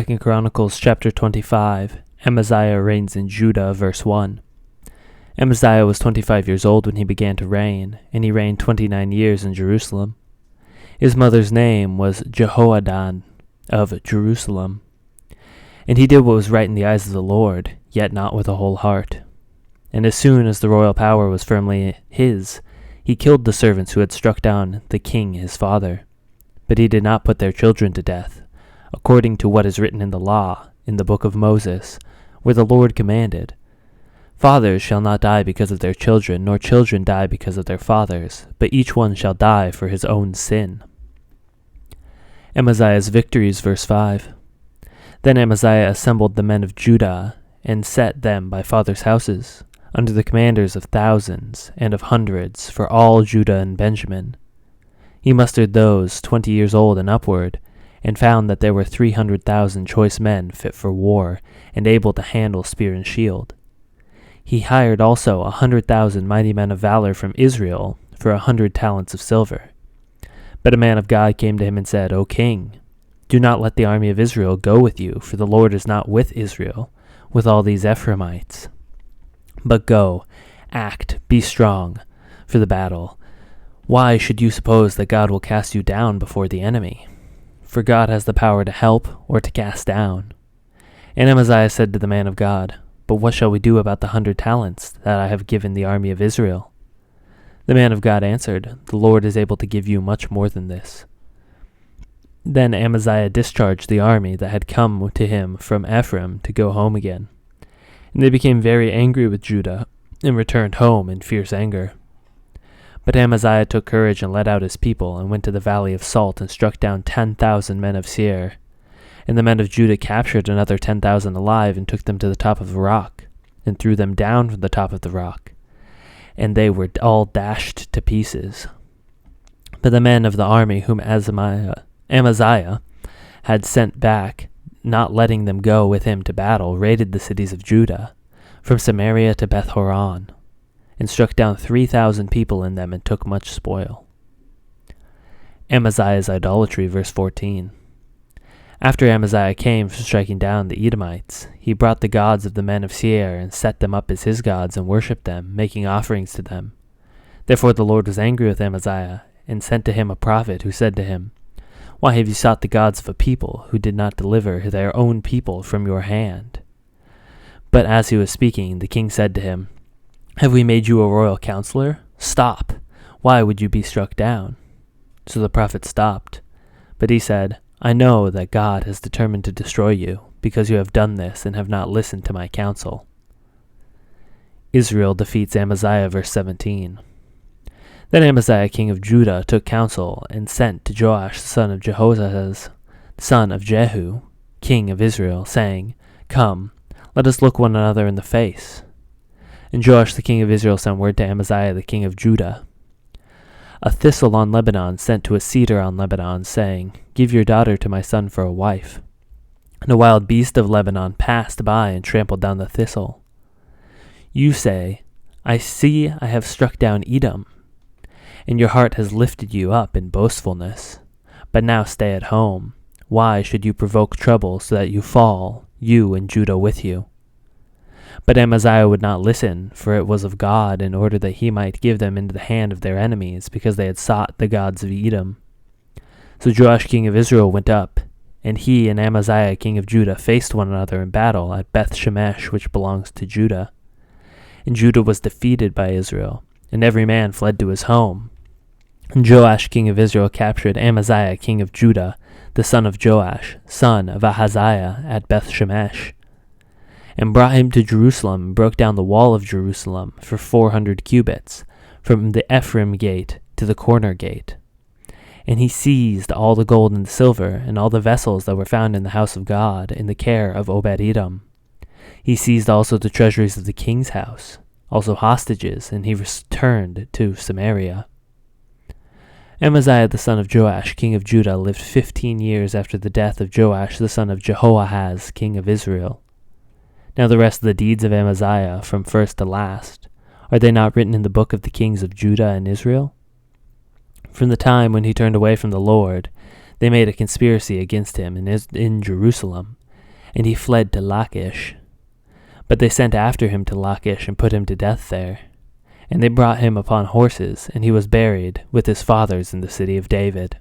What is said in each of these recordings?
2 Chronicles chapter 25. Amaziah reigns in Judah, verse 1. Amaziah was 25 years old when he began to reign, and he reigned 29 years in Jerusalem. His mother's name was Jehoaddan of Jerusalem. And he did what was right in the eyes of the Lord, yet not with a whole heart. And as soon as the royal power was firmly his, he killed the servants who had struck down the king his father. But he did not put their children to death, according to what is written in the law, in the book of Moses, where the Lord commanded, "Fathers shall not die because of their children, nor children die because of their fathers, but each one shall die for his own sin." Amaziah's victories, verse 5. Then Amaziah assembled the men of Judah, and set them by fathers' houses, under the commanders of thousands and of hundreds, for all Judah and Benjamin. He mustered those 20 years old and upward, and found that there were 300,000 choice men fit for war, and able to handle spear and shield. He hired also 100,000 mighty men of valor from Israel for 100 talents of silver. But a man of God came to him and said, "O king, do not let the army of Israel go with you, for the Lord is not with Israel, with all these Ephraimites. But go, act, be strong for the battle. Why should you suppose that God will cast you down before the enemy? For God has the power to help or to cast down." And Amaziah said to the man of God, "But what shall we do about the 100 talents that I have given the army of Israel?" The man of God answered, "The Lord is able to give you much more than this." Then Amaziah discharged the army that had come to him from Ephraim to go home again. And they became very angry with Judah, and returned home in fierce anger. But Amaziah took courage and led out his people, and went to the valley of Salt, and struck down 10,000 men of Seir. And the men of Judah captured another 10,000 alive, and took them to the top of a rock, and threw them down from the top of the rock. And they were all dashed to pieces. But the men of the army whom Amaziah had sent back, not letting them go with him to battle, raided the cities of Judah, from Samaria to Beth-horon, and struck down 3,000 people in them, and took much spoil. Amaziah's idolatry, verse 14. After Amaziah came from striking down the Edomites, he brought the gods of the men of Seir, and set them up as his gods, and worshipped them, making offerings to them. Therefore the Lord was angry with Amaziah, and sent to him a prophet, who said to him, "Why have you sought the gods of a people, who did not deliver their own people from your hand?" But as he was speaking, the king said to him, "Have we made you a royal counselor? Stop! Why would you be struck down?" So the prophet stopped. But he said, "I know that God has determined to destroy you, because you have done this and have not listened to my counsel." Israel defeats Amaziah, verse 17. Then Amaziah king of Judah took counsel, and sent to Joash the son of Jehoahaz, son of Jehu, king of Israel, saying, "Come, let us look one another in the face." And Joash the king of Israel sent word to Amaziah the king of Judah, "A thistle on Lebanon sent to a cedar on Lebanon, saying, 'Give your daughter to my son for a wife.' And a wild beast of Lebanon passed by and trampled down the thistle. You say, 'I see I have struck down Edom,' and your heart has lifted you up in boastfulness. But now stay at home. Why should you provoke trouble so that you fall, you and Judah with you?" But Amaziah would not listen, for it was of God, in order that he might give them into the hand of their enemies, because they had sought the gods of Edom. So Joash king of Israel went up, and he and Amaziah king of Judah faced one another in battle at Beth-shemesh, which belongs to Judah. And Judah was defeated by Israel, and every man fled to his home. And Joash king of Israel captured Amaziah king of Judah, the son of Joash, son of Ahaziah, at Beth-shemesh, and brought him to Jerusalem, and broke down the wall of Jerusalem for 400 cubits, from the Ephraim gate to the corner gate. And he seized all the gold and the silver, and all the vessels that were found in the house of God, in the care of Obed-Edom. He seized also the treasuries of the king's house, also hostages, and he returned to Samaria. Amaziah the son of Joash, king of Judah, lived 15 years after the death of Joash the son of Jehoahaz, king of Israel. Now the rest of the deeds of Amaziah, from first to last, are they not written in the book of the kings of Judah and Israel? From the time when he turned away from the Lord, they made a conspiracy against him in Jerusalem, and he fled to Lachish. But they sent after him to Lachish and put him to death there. And they brought him upon horses, and he was buried with his fathers in the city of David.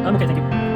I'm okay, thank you.